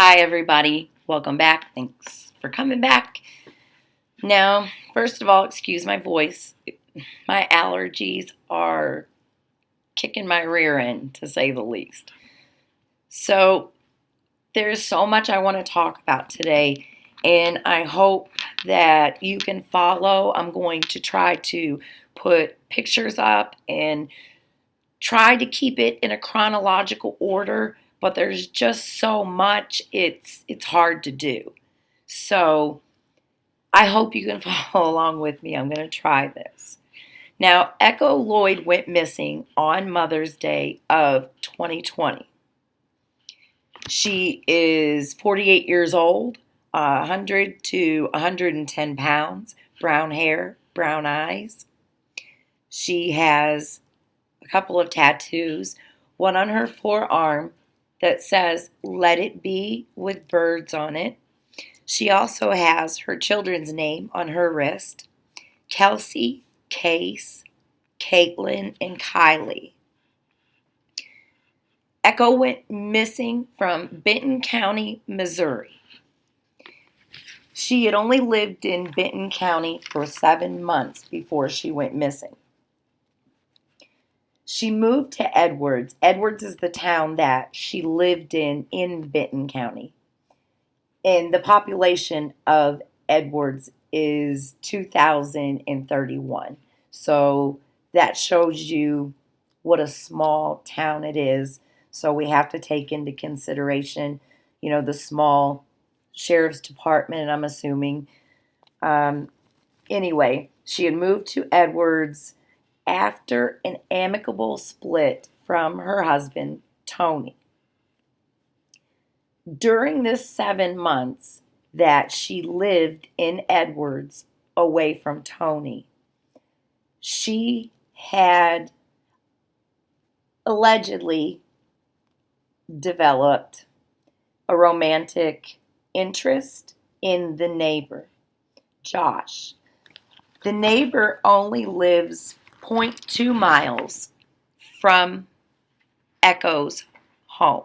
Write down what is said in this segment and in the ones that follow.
Hi everybody, welcome back. Thanks for coming back. Now, first of all, excuse my voice. My allergies are kicking my rear end, to say the least. So, there's so much I want to talk about today, and I hope that you can follow. I'm going to try to put pictures up and try to keep it in a chronological order, but there's just so much, it's hard to do. So I hope you can follow along with me. I'm going to try this. Now, Echo Lloyd went missing on Mother's Day of 2020. She is 48 years old, 100 to 110 pounds, brown hair, brown eyes. She has a couple of tattoos, one on her forearm that says, "Let it be," with birds on it. She also has her children's name on her wrist: Kelsey, Case, Caitlin, and Kylie. Echo went missing from Benton County, Missouri. She had only lived in Benton County for 7 months before she went missing. She moved to Edwards. Edwards is the town that she lived in Benton County. And the population of Edwards is 2,031. So that shows you what a small town it is. So we have to take into consideration, the small sheriff's department, I'm assuming. Anyway, she had moved to Edwards after an amicable split from her husband, Tony. During this 7 months that she lived in Edwards away from Tony, she had allegedly developed a romantic interest in the neighbor, Josh. The neighbor only lives 0.2 miles from Echo's home.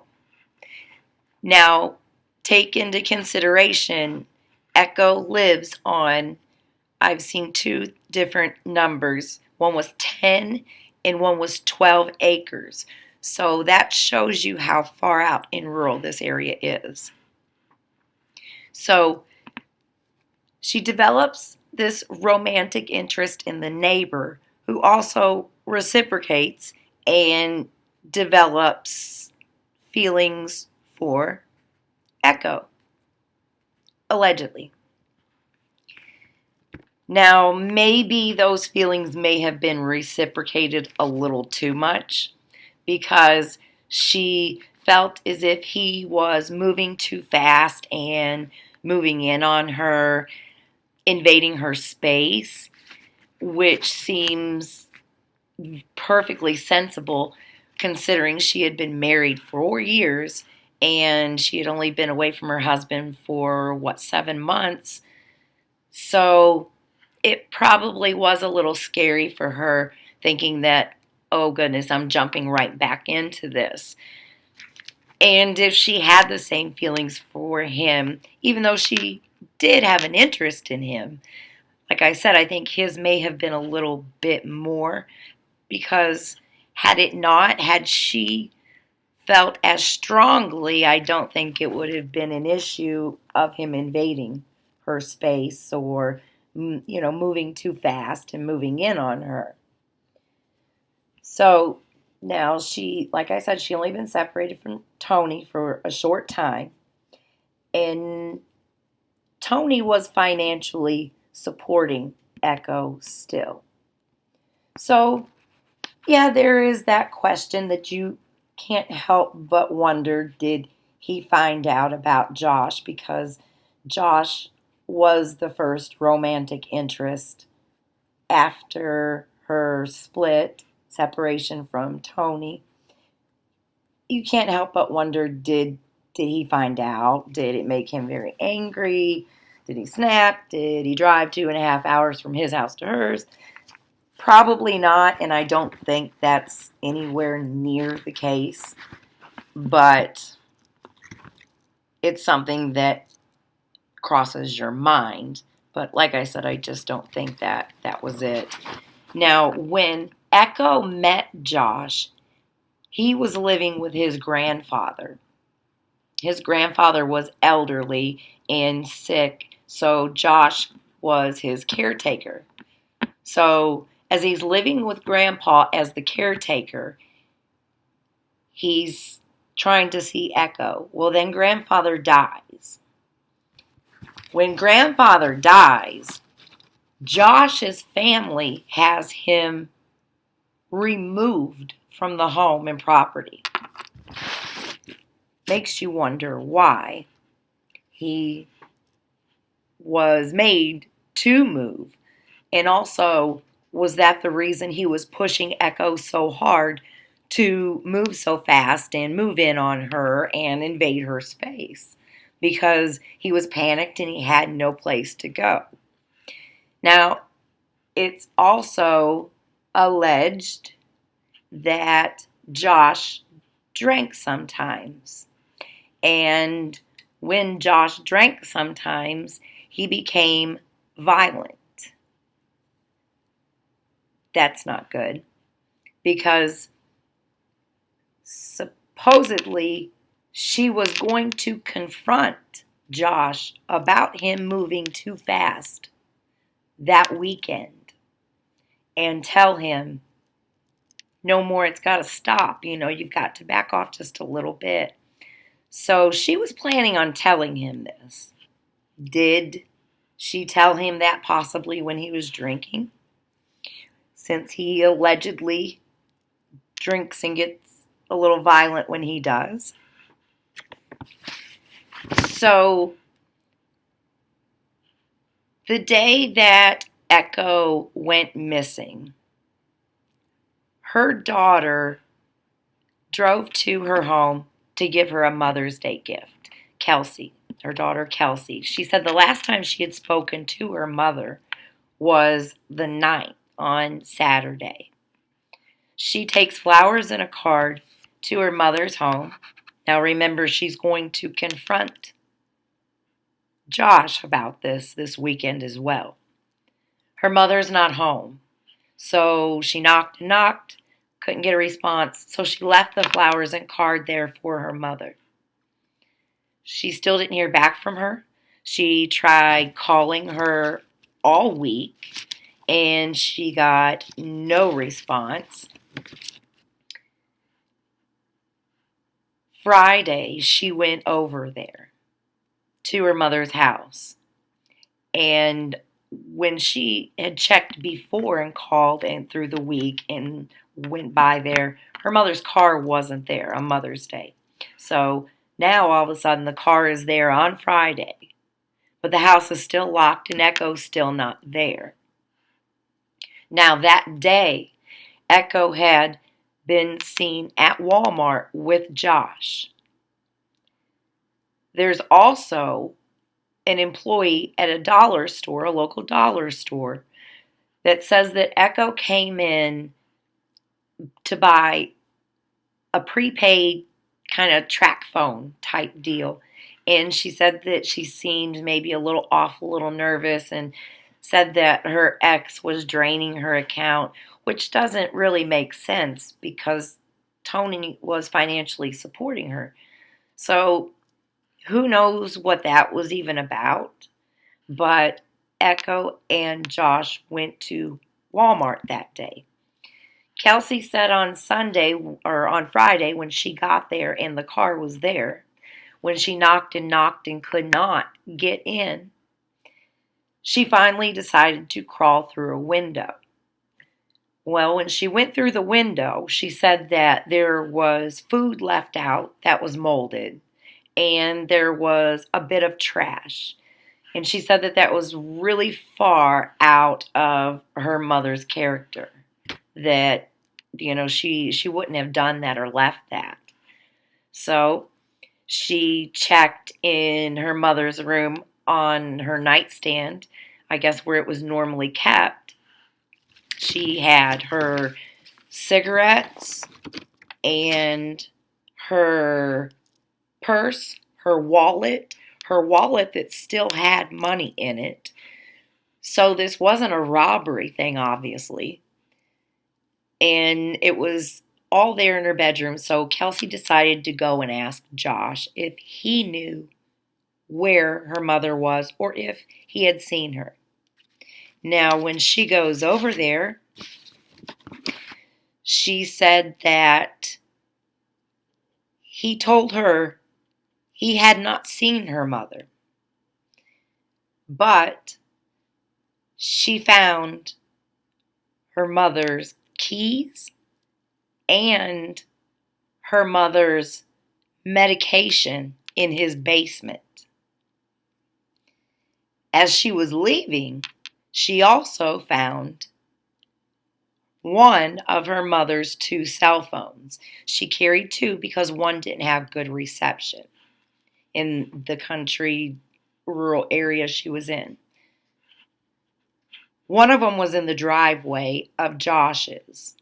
Now, take into consideration, Echo lives on, I've seen 2 different numbers. One was 10 and one was 12 acres. So that shows you how far out in rural this area is. So she develops this romantic interest in the neighbor, who also reciprocates and develops feelings for Echo, allegedly. Now, maybe those feelings may have been reciprocated a little too much, because she felt as if he was moving too fast and moving in on her, invading her space, which seems perfectly sensible considering she had been married for 4 years and she had only been away from her husband for, 7 months. So it probably was a little scary for her, thinking that, oh goodness, I'm jumping right back into this. And if she had the same feelings for him, even though she did have an interest in him, like I said, I think his may have been a little bit more, because had she felt as strongly, I don't think it would have been an issue of him invading her space or, moving too fast and moving in on her. So now like I said, she only been separated from Tony for a short time. And Tony was financially supporting Echo still. So, yeah, there is that question that you can't help but wonder, did he find out about Josh? Because Josh was the first romantic interest after her separation from Tony. You can't help but wonder, did he find out? Did it make him very angry? Did he snap? Did he drive 2.5 hours from his house to hers? Probably not, and I don't think that's anywhere near the case. But it's something that crosses your mind. But like I said, I just don't think that was it. Now, when Echo met Josh, he was living with his grandfather. His grandfather was elderly and sick, so Josh was his caretaker. So as he's living with Grandpa as the caretaker, he's trying to see Echo. Well, then Grandfather dies. When Grandfather dies, Josh's family has him removed from the home and property. Makes you wonder why he was made to move. And also, was that the reason he was pushing Echo so hard to move so fast and move in on her and invade her space? Because he was panicked and he had no place to go. Now, it's also alleged that Josh drank sometimes. And when Josh drank sometimes, he became violent. That's not good, because supposedly she was going to confront Josh about him moving too fast that weekend and tell him, no more, it's got to stop. You've got to back off just a little bit. So she was planning on telling him this. Did she tell him that possibly when he was drinking? Since he allegedly drinks and gets a little violent when he does. So, the day that Echo went missing, her daughter drove to her home to give her a Mother's Day gift. Kelsey, her daughter Kelsey. She said the last time she had spoken to her mother was the 9th, on Saturday. She takes flowers and a card to her mother's home. Now remember, she's going to confront Josh about this weekend as well. Her mother's not home. So she knocked and knocked, couldn't get a response. So she left the flowers and card there for her mother. She still didn't hear back from her. She tried calling her all week, and she got no response. Friday, she went over there to her mother's house. And when she had checked before and called and through the week and went by there, her mother's car wasn't there on Mother's Day. So now all of a sudden the car is there on Friday, but the house is still locked and Echo's still not there. Now that day, Echo had been seen at Walmart with Josh. There's also an employee at a dollar store, a local dollar store, that says that Echo came in to buy a prepaid kind of track phone type deal. And she said that she seemed maybe a little off, a little nervous, and said that her ex was draining her account, which doesn't really make sense because Tony was financially supporting her. So who knows what that was even about? But Echo and Josh went to Walmart that day. Kelsey said on Friday when she got there and the car was there, when she knocked and could not get in, she finally decided to crawl through a window. Well, when she went through the window, she said that there was food left out that was molded, and there was a bit of trash. And she said that that was really far out of her mother's character, that, she wouldn't have done that or left that. So she checked in her mother's room on her nightstand, I guess where it was normally kept. She had her cigarettes and her purse, her wallet that still had money in it. So this wasn't a robbery thing, obviously. And it was all there in her bedroom. So Kelsey decided to go and ask Josh if he knew where her mother was or if he had seen her. Now, when she goes over there, she said that he told her he had not seen her mother, but she found her mother's keys and her mother's medication in his basement. As she was leaving, she also found one of her mother's 2 cell phones. She carried 2 because one didn't have good reception in the country, rural area she was in. One of them was in the driveway of Josh's.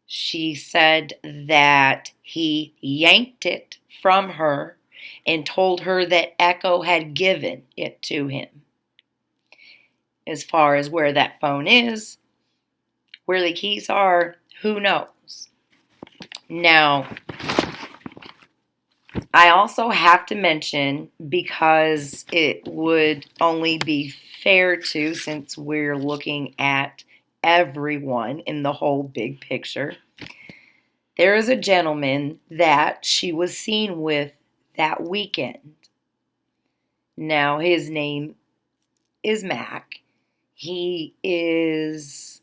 She said that he yanked it from her and told her that Echo had given it to him. As far as where that phone is, where the keys are, who knows? Now, I also have to mention, because it would only be fair to, since we're looking at everyone in the whole big picture, there is a gentleman that she was seen with that weekend. Now, his name is Mac. He is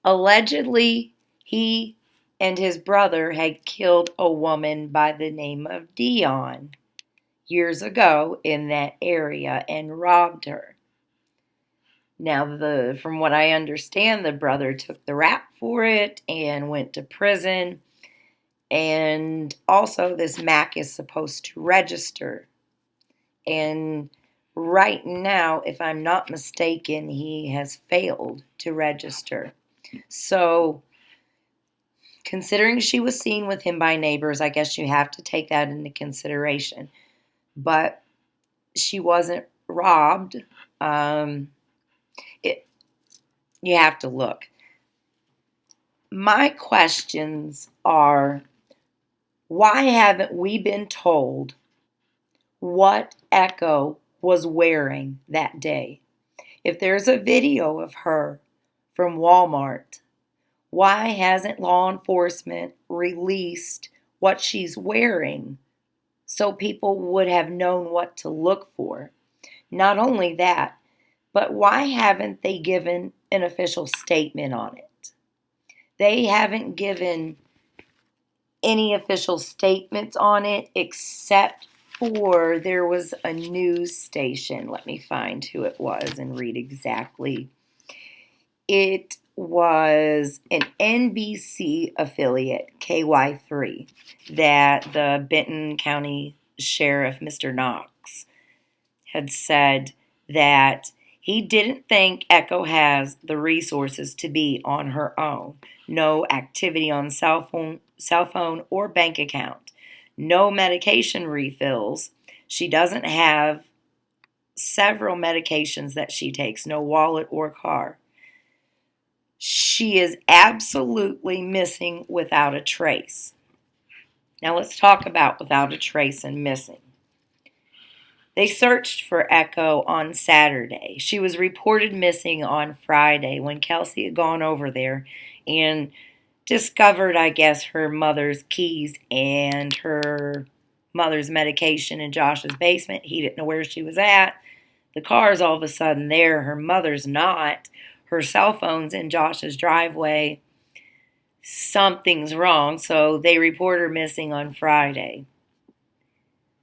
allegedly, he and his brother had killed a woman by the name of Dion years ago in that area and robbed her. Now, from what I understand, the brother took the rap for it and went to prison. And also, this Mac is supposed to register. And right now, if I'm not mistaken, he has failed to register. So, considering she was seen with him by neighbors, I guess you have to take that into consideration. But she wasn't robbed. You have to look. My questions are, why haven't we been told what Echo was wearing that day? If there's a video of her from Walmart, why hasn't law enforcement released what she's wearing so people would have known what to look for? Not only that, but why haven't they given an official statement on it? They haven't given any official statements on it except for there was a news station. Let me find who it was and read exactly. It was an NBC affiliate, KY3, that the Benton County Sheriff, Mr. Knox, had said that he didn't think Echo has the resources to be on her own. No activity on cell phone or bank account. No medication refills. She doesn't have several medications that she takes. No wallet or car. She is absolutely missing without a trace. Now let's talk about without a trace and missing. They searched for Echo on Saturday. She was reported missing on Friday when Kelsey had gone over there and discovered, I guess, her mother's keys and her mother's medication in Josh's basement. He didn't know where she was at. The car's all of a sudden there. Her mother's not. Her cell phone's in Josh's driveway. Something's wrong, so they report her missing on Friday.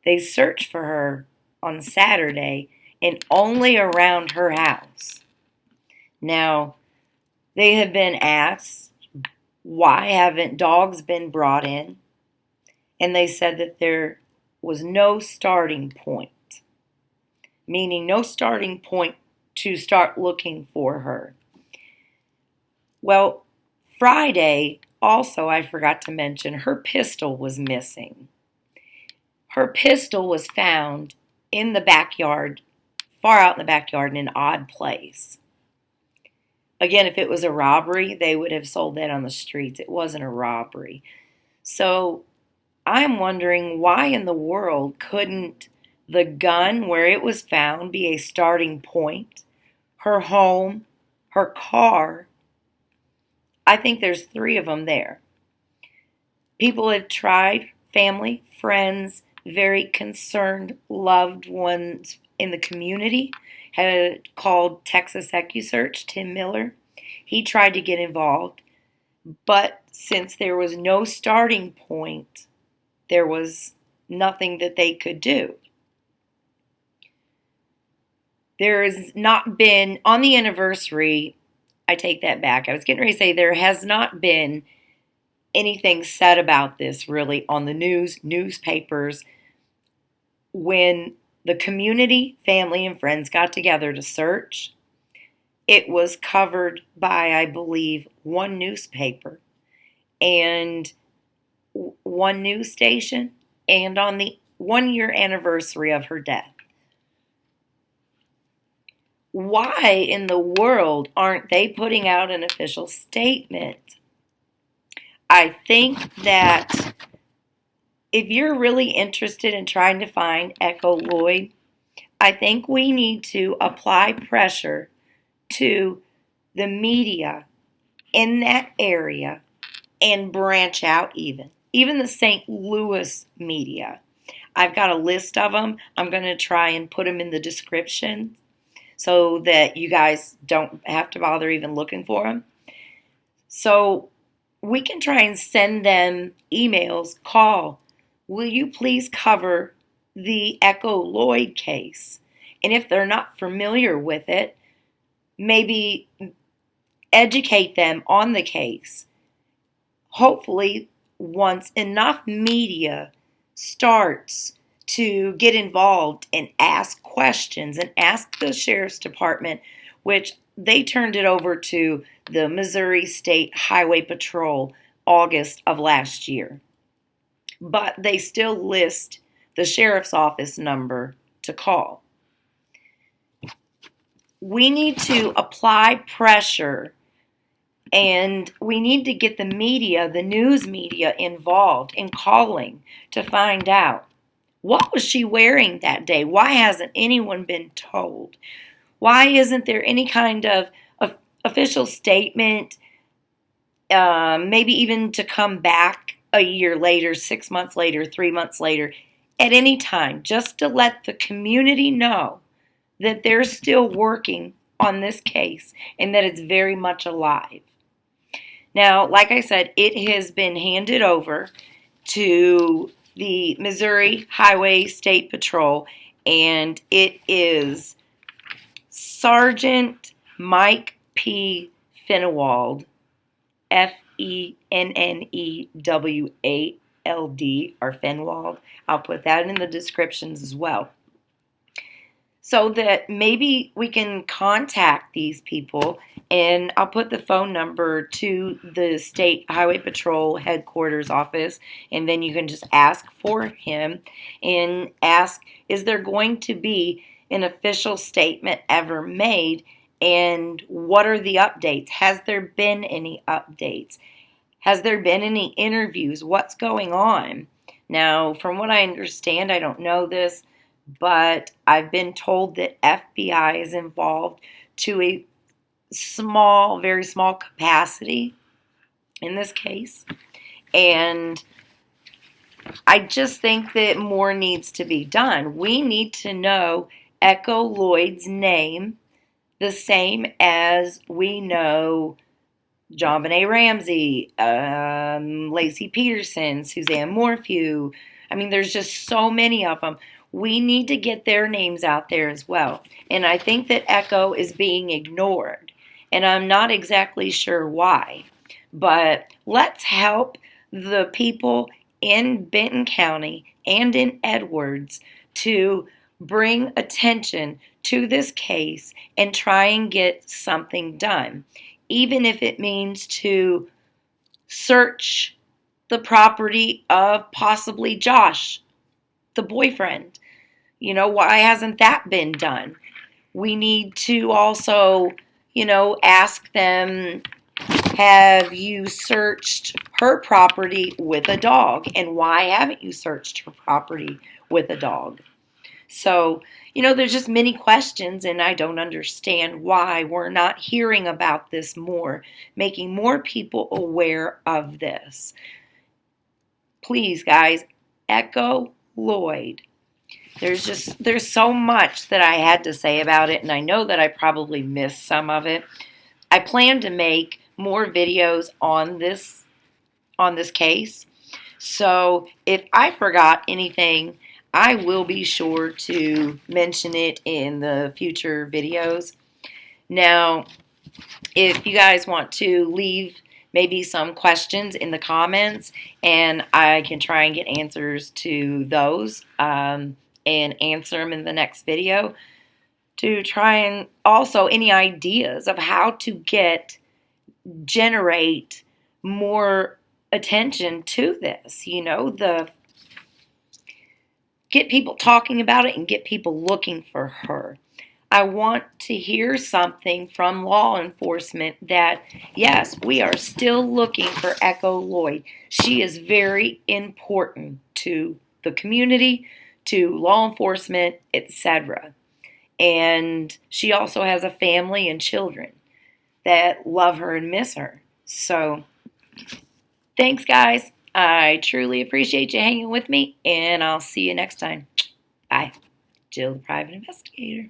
They searched for her on Saturday and only around her house. Now, they have been asked, why haven't dogs been brought in? And they said that there was no starting point, meaning no starting point to start looking for her. Well, Friday, also, I forgot to mention, her pistol was missing. Her pistol was found in the backyard, far out in the backyard, in an odd place. Again, if it was a robbery, they would have sold that on the streets. It wasn't a robbery. So I'm wondering, why in the world couldn't the gun where it was found be a starting point? Her home, her car. I think there's 3 of them there. People have tried, family, friends, very concerned loved ones in the community had called Texas EcuSearch, Tim Miller. He tried to get involved, but since there was no starting point, there was nothing that they could do. There has not been, on the anniversary, I take that back. I was getting ready to say there has not been anything said about this really on the newspapers. When the community, family, and friends got together to search, it was covered by, I believe, 1 newspaper and 1 news station, and on the 1-year anniversary of her death. Why in the world aren't they putting out an official statement? I think that if you're really interested in trying to find Echo Lloyd, I think we need to apply pressure to the media in that area and branch out even the St. Louis media. I've got a list of them. I'm going to try and put them in the description so that you guys don't have to bother even looking for them. So we can try and send them emails, call. Will you please cover the Echo Lloyd case? And if they're not familiar with it, maybe educate them on the case. Hopefully, once enough media starts to get involved and ask questions and ask the sheriff's department, which they turned it over to the Missouri State Highway Patrol August of last year. But they still list the sheriff's office number to call. We need to apply pressure, and we need to get the media, the news media, involved in calling to find out, what was she wearing that day? Why hasn't anyone been told? Why isn't there any kind of official statement, maybe even to come back a year later, 6 months later, 3 months later, at any time, just to let the community know that they're still working on this case and that it's very much alive. Now, like I said, it has been handed over to the Missouri Highway State Patrol, and it is Sergeant Mike P. Fennewald, Fennewald, or Fennewald. I'll put that in the descriptions as well, so that maybe we can contact these people, and I'll put the phone number to the State Highway Patrol headquarters office, and then you can just ask for him and ask, is there going to be an official statement ever made, and what are the updates? Has there been any updates? Has there been any interviews? What's going on? Now, from what I understand, I don't know this, but I've been told that FBI is involved to a small, very small capacity in this case. And I just think that more needs to be done. We need to know Echo Lloyd's name the same as we know John Benet Ramsey, Lacey Peterson, Suzanne Morphew. I mean, there's just so many of them. We need to get their names out there as well. And I think that Echo is being ignored. And I'm not exactly sure why. But let's help the people in Benton County and in Edwards to bring attention to this case and try and get something done. Even if it means to search the property of possibly Josh, the boyfriend? Why hasn't that been done? We need to also, ask them, have you searched her property with a dog? And why haven't you searched her property with a dog? So, there's just many questions, and I don't understand why we're not hearing about this more, making more people aware of this. Please, guys, Echo Lloyd. There's so much that I had to say about it, and I know that I probably missed some of it. I plan to make more videos on this case. So if I forgot anything, I will be sure to mention it in the future videos. Now, if you guys want to leave maybe some questions in the comments, and I can try and get answers to those and answer them in the next video, to try and also any ideas of how to generate more attention to this, get people talking about it and get people looking for her. I want to hear something from law enforcement that, yes, we are still looking for Echo Lloyd. She is very important to the community, to law enforcement, etc. And she also has a family and children that love her and miss her. So, thanks, guys. I truly appreciate you hanging with me, and I'll see you next time. Bye. Jill, the private investigator.